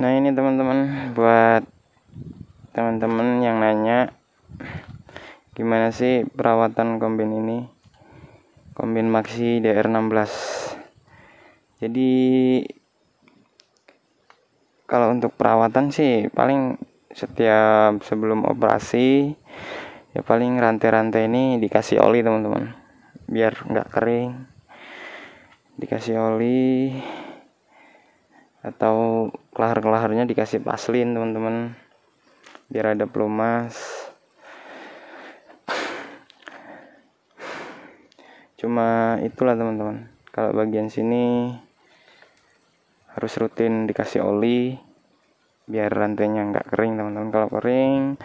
Nah ini teman-teman, buat teman-teman yang nanya gimana sih perawatan kombin ini, kombin Maxi DR16. Jadi kalau untuk perawatan sih paling setiap sebelum operasi ya paling rantai-rantai ini dikasih oli teman-teman, biar nggak kering. Dikasih oli atau kelahar-kelaharnya dikasih paslin teman-teman, biar ada pelumas. Cuma itulah teman-teman, kalau bagian sini harus rutin dikasih oli biar rantainya nggak kering teman-teman. Kalau kering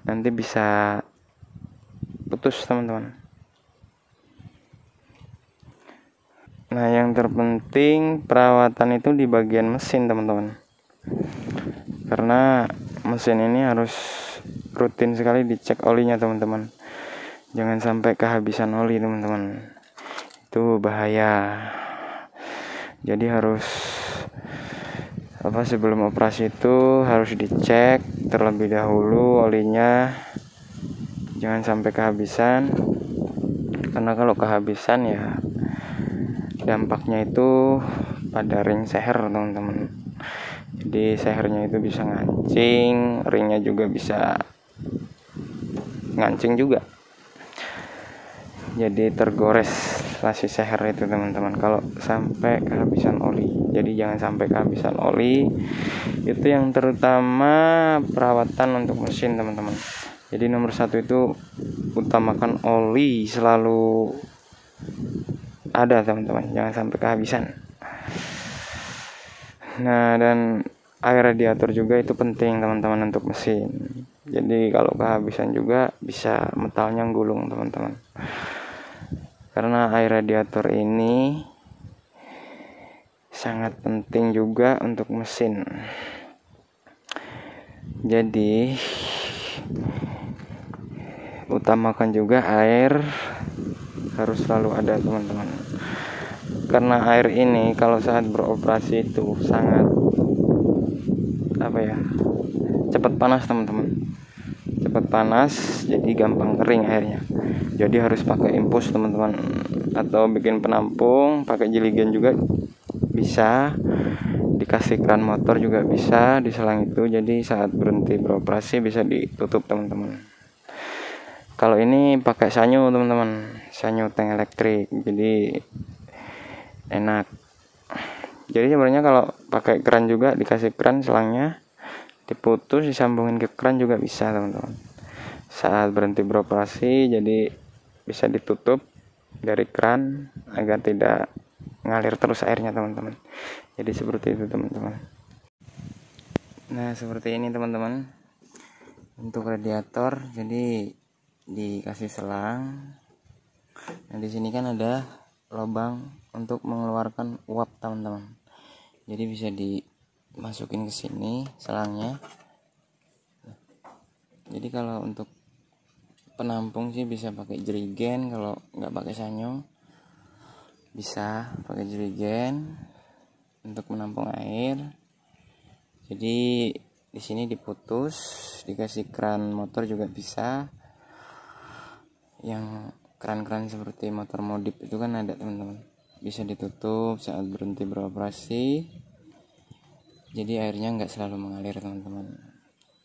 nanti bisa putus teman-teman. Nah yang terpenting perawatan itu di bagian mesin teman-teman, karena mesin ini harus rutin sekali dicek olinya teman-teman. Jangan sampai kehabisan oli teman-teman, itu bahaya. Jadi harus sebelum operasi itu harus dicek terlebih dahulu olinya, jangan sampai kehabisan. Karena kalau kehabisan ya dampaknya itu pada ring seher teman-teman. Jadi sehernya itu bisa ngancing, ringnya juga bisa ngancing juga, jadi tergores lasi seher itu teman-teman kalau sampai kehabisan oli. Jadi jangan sampai kehabisan oli, itu yang terutama perawatan untuk mesin teman-teman. Jadi nomor satu itu utamakan oli selalu ada teman-teman, jangan sampai kehabisan. Nah dan air radiator juga itu penting teman-teman untuk mesin. Jadi kalau kehabisan juga bisa metalnya gulung teman-teman, karena air radiator ini sangat penting juga untuk mesin. Jadi utamakan juga air harus selalu ada teman-teman, karena air ini kalau saat beroperasi itu sangat cepat panas teman-teman, cepat panas, jadi gampang kering airnya. Jadi harus pakai infus teman-teman, atau bikin penampung pakai jeligen juga bisa, dikasih keran motor juga bisa di selang itu. Jadi saat berhenti beroperasi bisa ditutup teman-teman. Kalau ini pakai sanyo teman-teman, sanyo tank elektrik, jadi enak. Jadi sebenarnya kalau pakai keran juga dikasih keran, selangnya diputus disambungin ke keran juga bisa teman-teman. Saat berhenti beroperasi jadi bisa ditutup dari keran agar tidak ngalir terus airnya teman-teman. Jadi seperti itu teman-teman. Nah seperti ini teman-teman untuk radiator. Jadi dikasih selang. Nah di sini kan ada lubang untuk mengeluarkan uap teman-teman. Jadi bisa dimasukin ke sini selangnya. Jadi kalau untuk penampung sih bisa pakai jerigen, kalau nggak pakai sanyo bisa pakai jerigen untuk menampung air. Jadi di sini diputus, dikasih keran motor juga bisa. Yang keran-keran seperti motor modif itu kan ada teman-teman, bisa ditutup saat berhenti beroperasi. Jadi airnya nggak selalu mengalir teman-teman,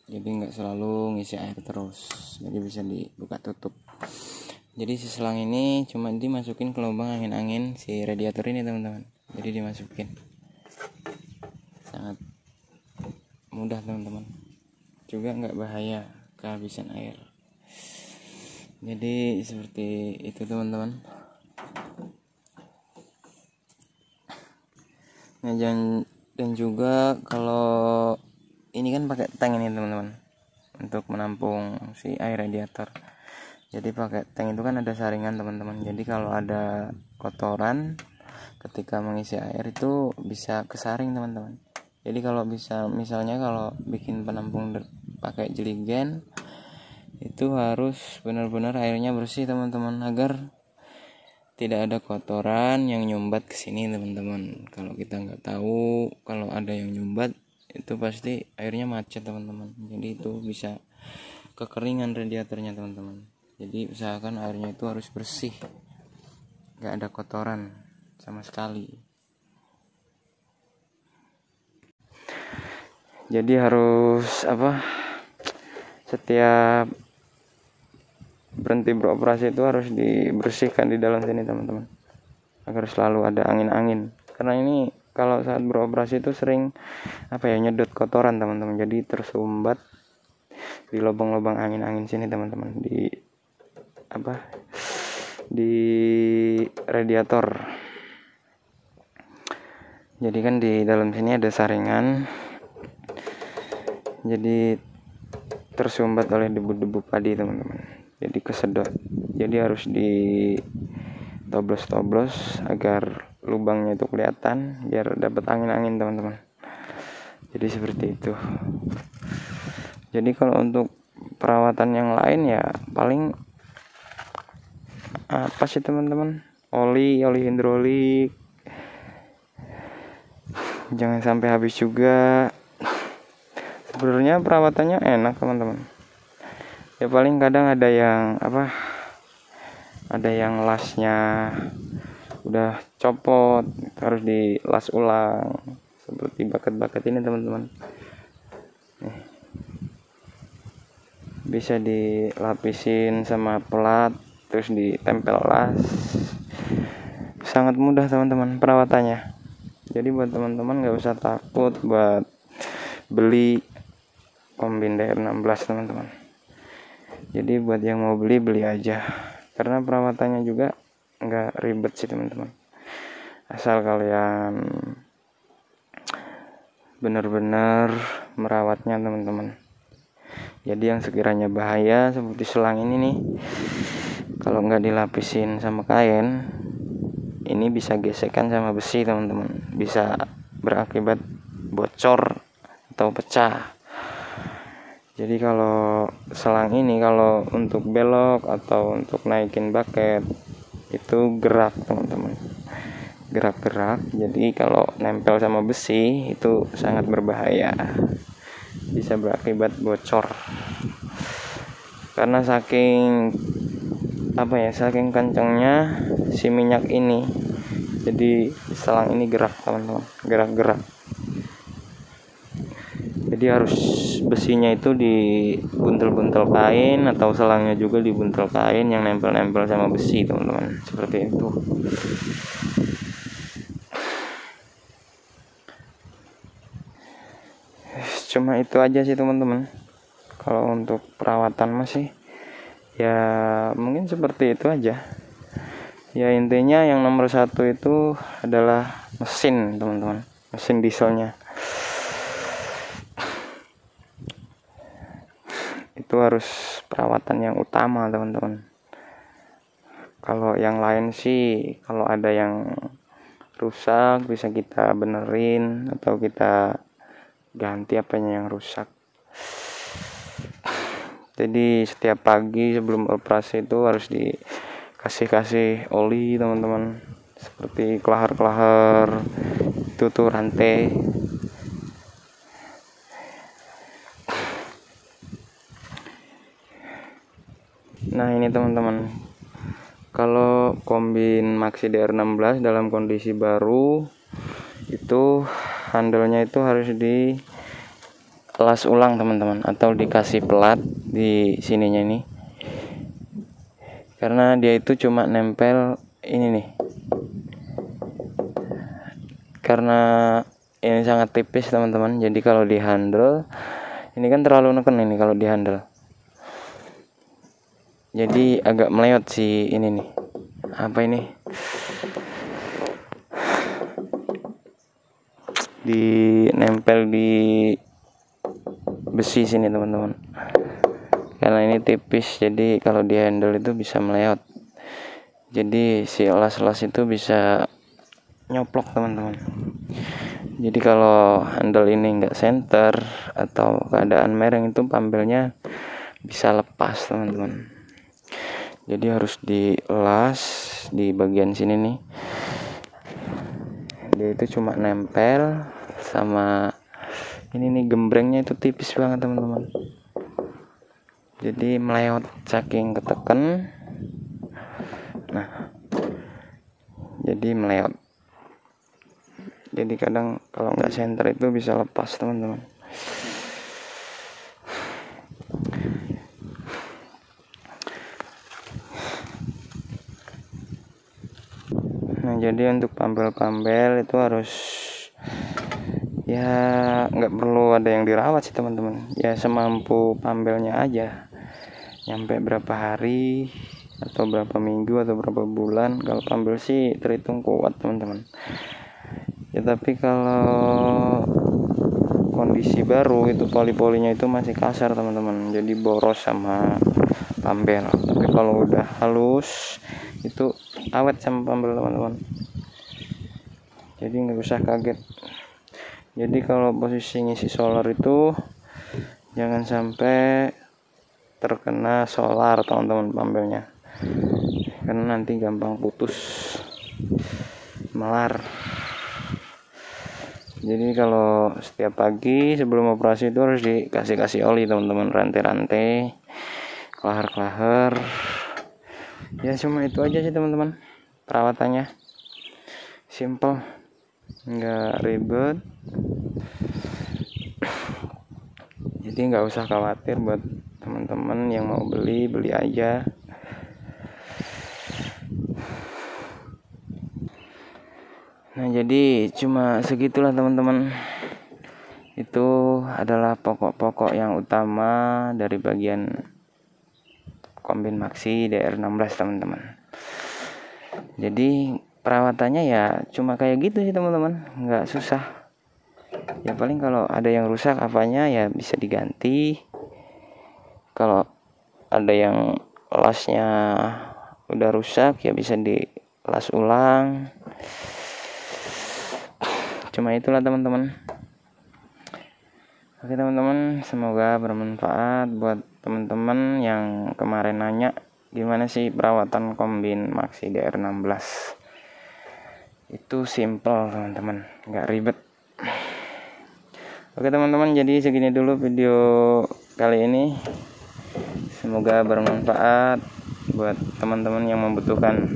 jadi nggak selalu ngisi air terus, jadi bisa dibuka tutup. Jadi si selang ini cuma dimasukin ke lubang angin-angin si radiator ini teman-teman, jadi dimasukin, sangat mudah teman-teman, juga nggak bahaya kehabisan air. Jadi seperti itu teman-teman. Nah dan juga kalau ini kan pakai tank ini teman-teman untuk menampung si air radiator. Jadi pakai tank itu kan ada saringan teman-teman, jadi kalau ada kotoran ketika mengisi air itu bisa kesaring teman-teman. Jadi kalau bisa misalnya kalau bikin penampung pakai jeligen itu harus benar-benar airnya bersih teman-teman, agar tidak ada kotoran yang nyumbat ke sini teman-teman. Kalau kita nggak tahu kalau ada yang nyumbat itu pasti airnya macet teman-teman. Jadi itu bisa kekeringan radiatornya teman-teman. Jadi usahakan airnya itu harus bersih, nggak ada kotoran sama sekali. Jadi harus setiap berhenti beroperasi itu harus dibersihkan di dalam sini teman-teman, agar selalu ada angin-angin. Karena ini kalau saat beroperasi itu sering nyedot kotoran teman-teman, jadi tersumbat di lubang-lubang angin-angin sini teman-teman, di radiator. Jadi kan di dalam sini ada saringan, jadi tersumbat oleh debu-debu padi teman-teman, jadi kesedot. Jadi harus ditoblos-toblos agar lubangnya itu kelihatan, biar dapat angin-angin teman-teman. Jadi seperti itu. Jadi kalau untuk perawatan yang lain ya paling apa sih teman-teman, oli hidrolik, jangan sampai habis juga. Sebenarnya perawatannya enak teman-teman, ya paling kadang ada yang lasnya udah copot, harus dilas ulang, seperti baket-baket ini teman-teman. Bisa dilapisin sama pelat, terus ditempel las. Sangat mudah teman-teman perawatannya. Jadi buat teman-teman nggak usah takut buat beli kombin DR16 teman-teman. Jadi buat yang mau beli aja, karena perawatannya juga nggak ribet sih teman-teman, asal kalian benar-benar merawatnya teman-teman. Jadi yang sekiranya bahaya seperti selang ini nih, kalau nggak dilapisin sama kain, ini bisa gesekan sama besi teman-teman, bisa berakibat bocor atau pecah. Jadi kalau selang ini kalau untuk belok atau untuk naikin bucket itu gerak teman-teman, gerak-gerak. Jadi kalau nempel sama besi itu sangat berbahaya, bisa berakibat bocor. Karena saking kencangnya si minyak ini, jadi selang ini gerak teman-teman, gerak-gerak. Jadi harus besinya itu dibuntel-buntel kain, atau selangnya juga dibuntel kain yang nempel-nempel sama besi teman-teman, seperti itu. Cuma itu aja sih teman-teman. Kalau untuk perawatan masih ya mungkin seperti itu aja. Ya intinya yang nomor 1 itu adalah mesin teman-teman, mesin dieselnya. Itu harus perawatan yang utama teman-teman. Kalau yang lain sih, kalau ada yang rusak bisa kita benerin atau kita ganti apanya yang rusak. Jadi setiap pagi sebelum operasi itu harus dikasih oli teman-teman, seperti kelahar itu tuh rantai. Nah ini teman-teman, kalau kombin Maxi DR16 dalam kondisi baru itu handle-nya itu harus dikelas ulang teman-teman, atau dikasih pelat di sininya ini, karena dia itu cuma nempel ini nih, karena ini sangat tipis teman-teman. Jadi kalau di handle ini kan terlalu neken ini, kalau di handle jadi agak melewat si ini nih, di nempel di besi sini teman-teman, karena ini tipis. Jadi kalau di handle itu bisa melewat, jadi si las-las itu bisa nyoplok teman-teman. Jadi kalau handle ini enggak center atau keadaan mereng, itu pambelnya bisa lepas teman-teman. Jadi harus dilas di bagian sini nih, dia itu cuma nempel sama Ini nih gembrengnya itu tipis banget teman-teman, jadi meleot saking keteken. Nah, jadi meleot, jadi kadang kalau nggak senter itu bisa lepas teman-teman. Nah, jadi untuk pambel-pambel itu harus ya nggak perlu ada yang dirawat sih teman-teman, ya semampu pambelnya aja, nyampe berapa hari atau berapa minggu atau berapa bulan. Kalau pambel sih terhitung kuat teman-teman ya, tapi kalau kondisi baru itu poli-polinya itu masih kasar teman-teman, jadi boros sama pambel. Tapi kalau udah halus itu awet sama pambel teman-teman, jadi nggak usah kaget. Jadi kalau posisi ngisi solar itu jangan sampai terkena solar teman-teman pambelnya, karena nanti gampang putus melar. Jadi kalau setiap pagi sebelum operasi itu harus dikasih oli teman-teman, rantai-rantai, kelahar-kelahar. Ya cuma itu aja sih teman-teman, perawatannya simple, nggak ribet. Jadi nggak usah khawatir buat teman-teman yang mau beli aja. Nah, jadi cuma segitulah teman-teman. Itu adalah pokok-pokok yang utama dari bagian Kombin Maxi DR16 teman-teman. Jadi perawatannya ya cuma kayak gitu sih teman-teman, nggak susah. Ya paling kalau ada yang rusak apanya ya bisa diganti. Kalau ada yang lasnya udah rusak ya bisa dilas ulang. Cuma itulah teman-teman. Oke teman-teman, semoga bermanfaat buat teman-teman yang kemarin nanya gimana sih perawatan Kombin Maxi DR16. Itu simple teman-teman, nggak ribet. Oke teman-teman, jadi segini dulu video kali ini. Semoga bermanfaat buat teman-teman yang membutuhkan.